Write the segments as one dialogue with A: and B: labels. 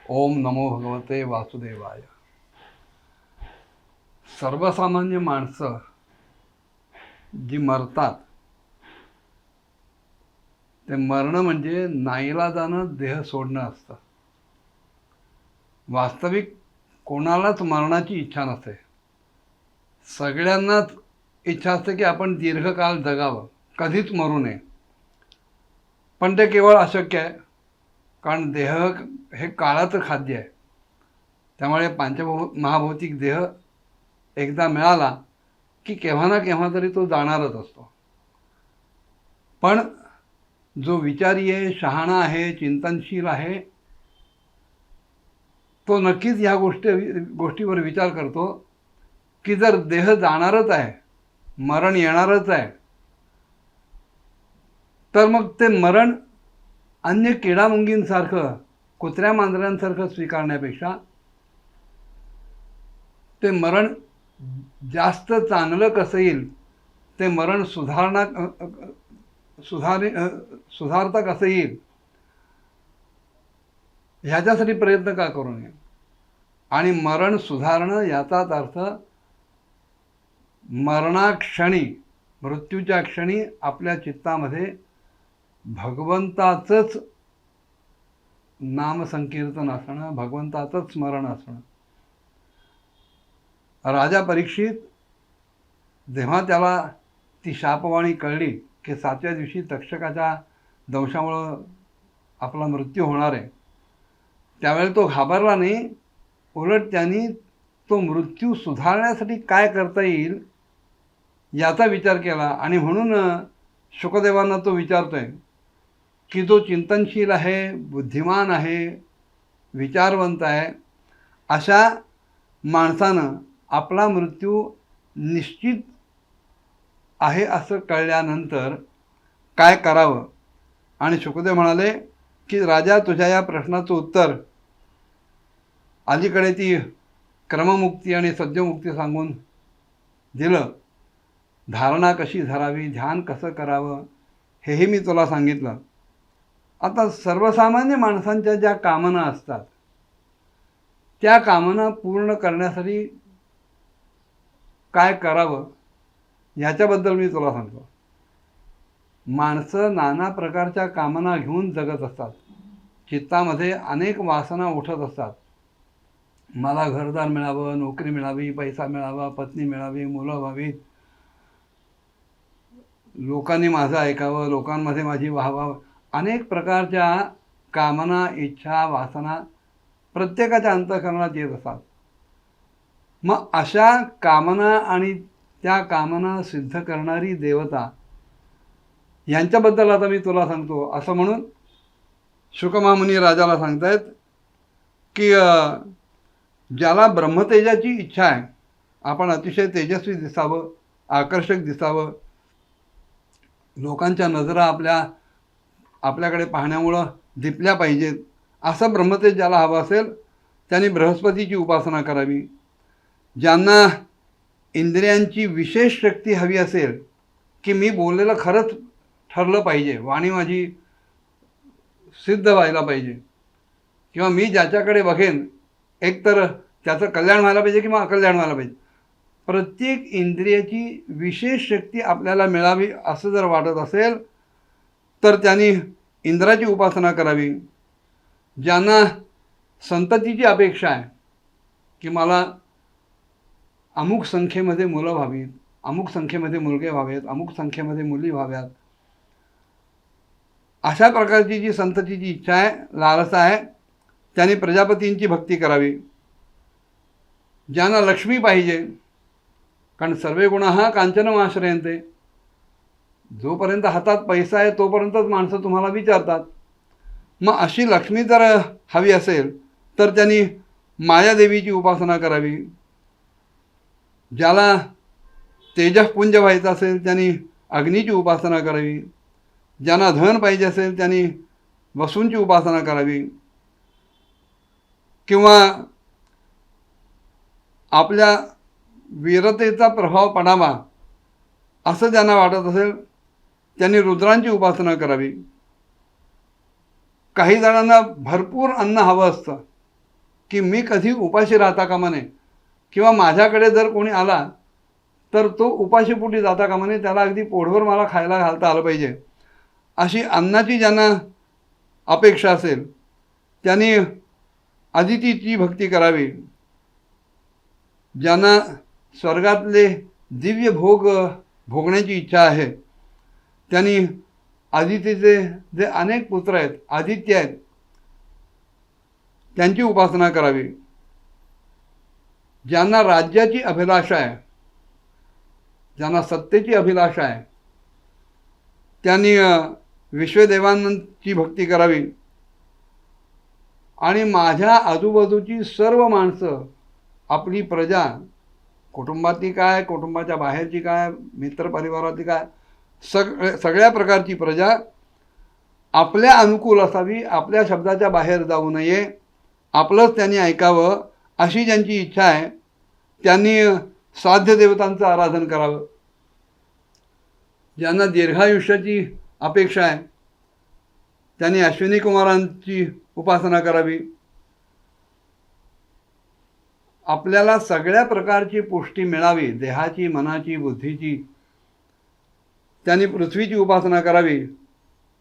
A: ओम नमो भगवते वासुदेवाय. सर्वसामान्य माणसं जी मरतात ते मरणं म्हणजे नाईलाजानं देह सोडणं असतं. वास्तविक कोणालाच मरणाची इच्छा नसते. सगळ्यांनाच इच्छा असते की आपण दीर्घकाळ जगावं, कधीच मरू नये. पण ते केवळ अशक्य आहे, कारण देह हे काळाचं खाद्य आहे. त्यामुळे महाभौतिक देह एकदा मिळाला की केव्हा ना केव्हा तरी तो जाणारच असतो. पण जो विचारी आहे, शहाणा आहे, चिंतनशील आहे, तो नक्कीच ह्या गोष्टीवर विचार करतो की जर देह जाणारच आहे, मरण येणारच आहे, तर मग ते मरण अन्य किडामुंगींसारखं, कुत्र्या मांजरांसारखं स्वीकारण्यापेक्षा ते मरण जास्त चांगलं कसं येईल, ते मरण सुधारता कसं येईल ह्याच्यासाठी प्रयत्न का करू नये. आणि मरण सुधारणं याचाच अर्थ मरणाक्षणी, मृत्यूच्या क्षणी आपल्या चित्तामध्ये भगवंताचंच नामसंकीर्तन असणं, भगवंताचंच स्मरण असणं. राजा परीक्षित जेव्हा त्याला ती शापवाणी कळली की 7व्या दिवशी तक्षकाच्या दंशामुळं आपला मृत्यू होणार आहे, त्यावेळी तो घाबरला नाही. उलट त्यांनी तो मृत्यू सुधारण्यासाठी काय करता येईल याचा विचार केला. आणि म्हणून शुकदेवांना तो विचारतोय की जो चिंतनशील आहे, बुद्धिमान आहे, विचारवंत आहे, अशा माणसानं आपला मृत्यू निश्चित आहे असं कळल्यानंतर काय करावं. आणि शुकदेव म्हणाले की राजा, तुझ्या या प्रश्नाचं उत्तर अलीकडे ती क्रममुक्ती आणि सद्यमुक्ती सांगून दिलं. धारणा कशी धरावी, ध्यान कसं करावं, हेही मी तुला सांगितलं. आता सर्वसामान्य माणसांच्या ज्या कामना असतात त्या कामना पूर्ण करण्यासाठी काय करावं ह्याच्याबद्दल मी तुला सांगतो. माणसं नाना प्रकारच्या कामना घेऊन जगत असतात. चित्तामध्ये अनेक वासना उठत असतात. मला घरदार मिळावं, नोकरी मिळावी, पैसा मिळावा, पत्नी मिळावी, मुलं व्हावीत, लोकांनी माझं ऐकावं, लोकांमध्ये माझी वाहवा. अनेक प्रकारच्या कामना, इच्छा, वासना प्रत्येकाच्या अंतःकरणात येत असतात. मग अशा कामना आणि त्या कामना सिद्ध करणारी देवता यांच्याबद्दल आता मी तुला सांगतो. असं म्हणून शुकमामुनी राजाला सांगतायत की ज्याला ब्रह्मतेजाची इच्छा आहे, आपण अतिशय तेजस्वी दिसावं, आकर्षक दिसावं, लोकांच्या नजरा आपल्याकडे पाहण्यामुळं दिपल्या पाहिजेत, असं ब्रह्मतेज ज्याला हवं असेल त्यांनी बृहस्पतीची उपासना करावी. ज्यांना इंद्रियांची विशेष शक्ती हवी असेल की मी बोललेलं खरंच ठरलं पाहिजे, वाणी माझी सिद्ध व्हायला पाहिजे, किंवा मी ज्याच्याकडे बघेन एकतर त्याचं कल्याण व्हायला पाहिजे किंवा अकल्याण व्हायला पाहिजे, प्रत्येक इंद्रियाची विशेष शक्ती आपल्याला मिळावी असं जर वाटत असेल तर त्यांनी इंद्राची उपासना करावी. ज्यांना संततीची अपेक्षा आहे की मला अमुक संख्येमध्ये मुलं व्हावीत, अमुक संख्येमध्ये मुलगे व्हावेत, अमुक संख्येमध्ये मुली व्हाव्यात, अशा प्रकारची जी संततीची इच्छा आहे, लालसा आहे, त्यांनी प्रजापतींची भक्ती करावी. ज्यांना लक्ष्मी पाहिजे, कारण सर्वे गुणाः कांचनम् आश्रयन्ते, जोपर्यंत हातात पैसा आहे तोपर्यंतच माणसं तुम्हाला विचारतात. मग अशी लक्ष्मी जर हवी असेल तर त्यांनी मायादेवीची उपासना करावी. ज्याला तेजःपुंज व्हायचं असेल त्यांनी अग्नीची उपासना करावी. ज्यांना धन पाहिजे असेल त्यांनी वसूंची उपासना करावी. किंवा आपल्या वीरतेचा प्रभाव पडावा असं ज्यांना वाटत असेल त्यांनी रुद्रांची उपासना करावी. काही जणांना भरपूर अन्न हवं असतं, की मी कधी उपाशी राहता कामा नये, किंवा माझ्याकडे जर कोणी आला तर तो उपाशीपोटी जाता कामा नये, त्याला अगदी पोटभर मला खायला घालता आलं पाहिजे. अशी अन्नाची ज्यांना अपेक्षा असेल त्यांनी अदितीची भक्ती करावी. ज्यांना स्वर्गातले दिव्य भोग भोगण्याची इच्छा आहे त्यांनी अदितीचे जे अनेक पुत्र आहेत, आदित्य आहेत, त्यांची उपासना करावी. ज्यांना राज्याची अभिलाषा आहे, ज्यांना सत्तेची अभिलाषा आहे, त्यांनी विश्वदेवांची भक्ती करावी. आणि माझ्या आजूबाजूची सर्व माणसं, आपली प्रजा, कुटुंबातली काय, कुटुंबाच्या बाहेरची काय, मित्रपरिवारातली काय, सगळ्या प्रकारची प्रजा आपल्या अनुकूल असावी, आपल्या शब्दाच्या बाहेर जाऊ नये, आपलंच त्यांनी ऐकावं, अशी ज्यांची इच्छा आहे त्यांनी साध्य देवतांचं आराधन करावं. ज्यांना दीर्घायुष्याची अपेक्षा आहे त्यांनी अश्विनी कुमारांची उपासना करावी. आपल्याला सगळ्या प्रकारची पुष्टी मिळावी, देहाची, मनाची, बुद्धीची, त्यांनी पृथ्वीची उपासना करावी.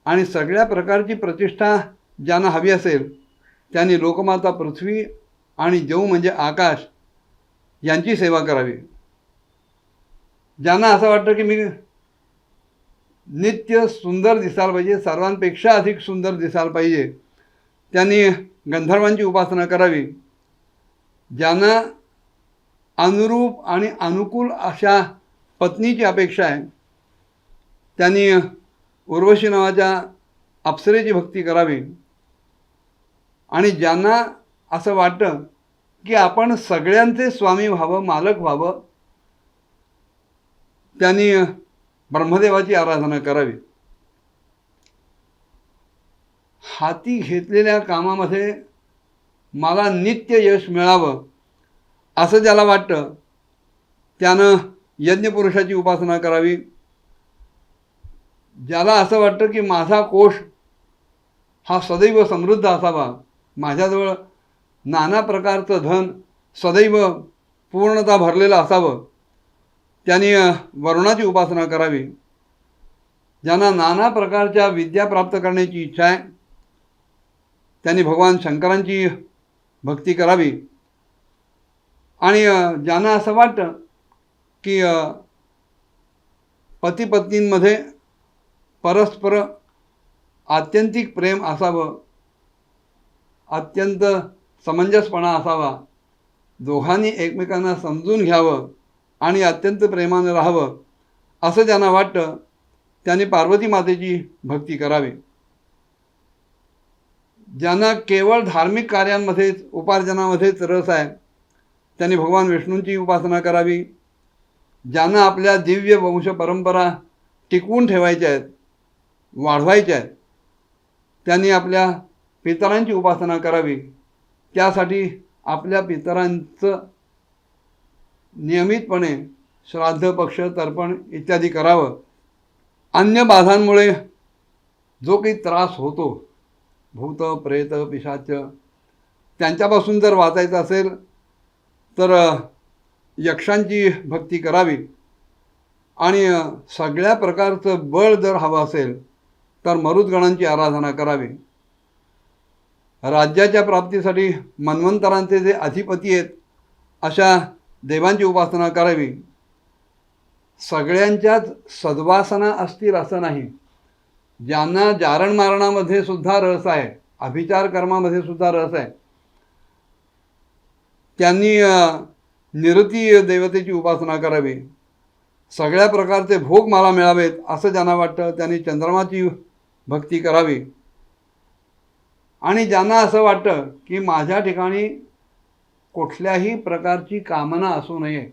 A: आणि सगळ्या प्रकारची प्रतिष्ठा ज्यांना हवी असेल त्यांनी लोकमाता पृथ्वी आणि देव म्हणजे आकाश यांची सेवा करावी. ज्यांना असं वाटतं की मी नित्य सुंदर दिसायला पाहिजे, सर्वांपेक्षा अधिक सुंदर दिसायला पाहिजे, त्यांनी गंधर्वांची उपासना करावी. ज्यांना अनुरूप आणि अनुकूल अशा पत्नीची अपेक्षा आहे त्यांनी उर्वशी नावाच्या अप्सरेची भक्ती करावी. आणि ज्यांना असं वाटतं की आपण सगळ्यांचे स्वामी व्हावं, मालक व्हावं, त्यांनी ब्रह्मदेवाची आराधना करावी. हाती घेतलेल्या कामामध्ये मला नित्य यश मिळावं असं ज्याला वाटतं त्यानं यज्ञपुरुषाची उपासना करावी. ज्याला असं वाटतं की माझा कोश हा सदैव समृद्ध असावा, माझ्याजवळ नाना प्रकारचं धन सदैव पूर्णतः भरलेलं असावं, त्यांनी वरुणाची उपासना करावी. ज्यांना नाना प्रकारच्या विद्या प्राप्त करण्याची इच्छा आहे त्यांनी भगवान शंकरांची भक्ती करावी. आणि ज्यांना असं वाटतं की पती पत्नींमध्ये परस्पर आत्यंतिक प्रेम असावं, अत्यंत समंजसपणा असावा, दोघांनी एकमेकांना समजून घ्यावं आणि अत्यंत प्रेमानं राहावं असं ज्यांना वाटतं त्यांनी पार्वती मातेची भक्ती करावी. ज्यांना केवळ धार्मिक कार्यांमध्येच, उपार्जनामध्येच रस आहे त्यांनी भगवान विष्णूंची उपासना करावी. ज्यांना आपल्या दिव्य वंश परंपरा टिकवून ठेवायच्या आहेत, वाढवायच्या आहेत, त्यांनी आपल्या पितरांची उपासना करावी. त्यासाठी आपल्या पितरांचं नियमितपणे श्राद्ध, पक्ष, तर्पण इत्यादी करावं. अन्य बाधांमुळे जो काही त्रास होतो, भूत, प्रेत, पिशाच, त्यांच्यापासून जर वाचायचं असेल तर यक्षांची भक्ती करावी. आणि सगळ्या प्रकारचं बळ जर हवं असेल तर मरुद्गणांची आराधना करावी. राज्याच्या प्राप्तीसाठी मन्वंतरांचे जे अधिपती आहेत अशा देवांची उपासना करावी. सगळ्यांच्याच सद्वासना असतील असं नाही. ज्यांना जारण मारणामध्ये सुद्धा रस आहे, अभिचार कर्मामध्ये सुद्धा रस आहे, त्यांनी निरती देवतेची उपासना करावी. सगळ्या प्रकारचे भोग मला मिळावेत असं ज्यांना वाटतं त्यांनी चंद्रमाची भक्ती करावी. आणि ज्यांना असं वाटतं की माझ्या ठिकाणी कुठल्याही प्रकारची कामना असू नये,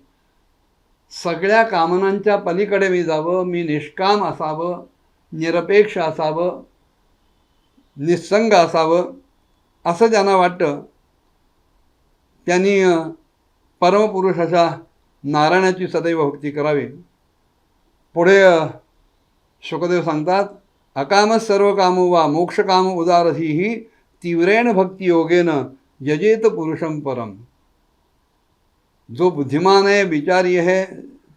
A: सगळ्या कामनांच्या पलीकडे मी जावं, मी निष्काम असावं, निरपेक्ष असावं, निस्संग असावं असं ज्यांना वाटतं त्यांनी परमपुरुषाच्या नारायणाची सदैव भक्ती करावी. पुढे शुकदेव सांगतात, अकाम सर्व कामो वा मोक्षकाम उदारधीही तीव्रेण भक्तियोगेन यजेत पुरुषम परम. जो बुद्धिमान आहे, विचारी आहे,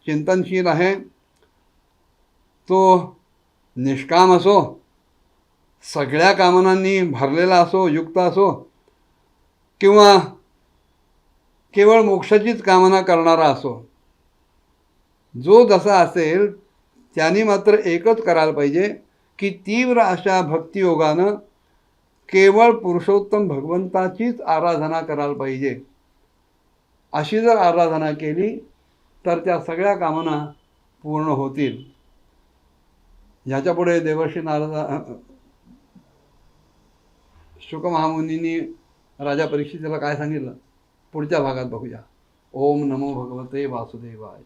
A: चिंतनशील आहे, तो निष्काम असो, सगळ्या कामनांनी भरलेला असो, युक्त असो, किंवा केवळ मोक्षाचीच कामना करणारा असो, जो जसा असेल त्यांनी मात्र एकच करायला पाहिजे की तीव्र अशा भक्तियोगानं केवळ पुरुषोत्तम भगवंताचीच आराधना करायला पाहिजे. अशी जर आराधना केली तर त्या सगळ्या कामना पूर्ण होतील. ह्याच्यापुढे देवर्षी नारद शुक महामुनींनी राजा परीक्षितीला काय सांगितलं पुढच्या भागात बघूया. ओम नमो भगवते वासुदेवाय.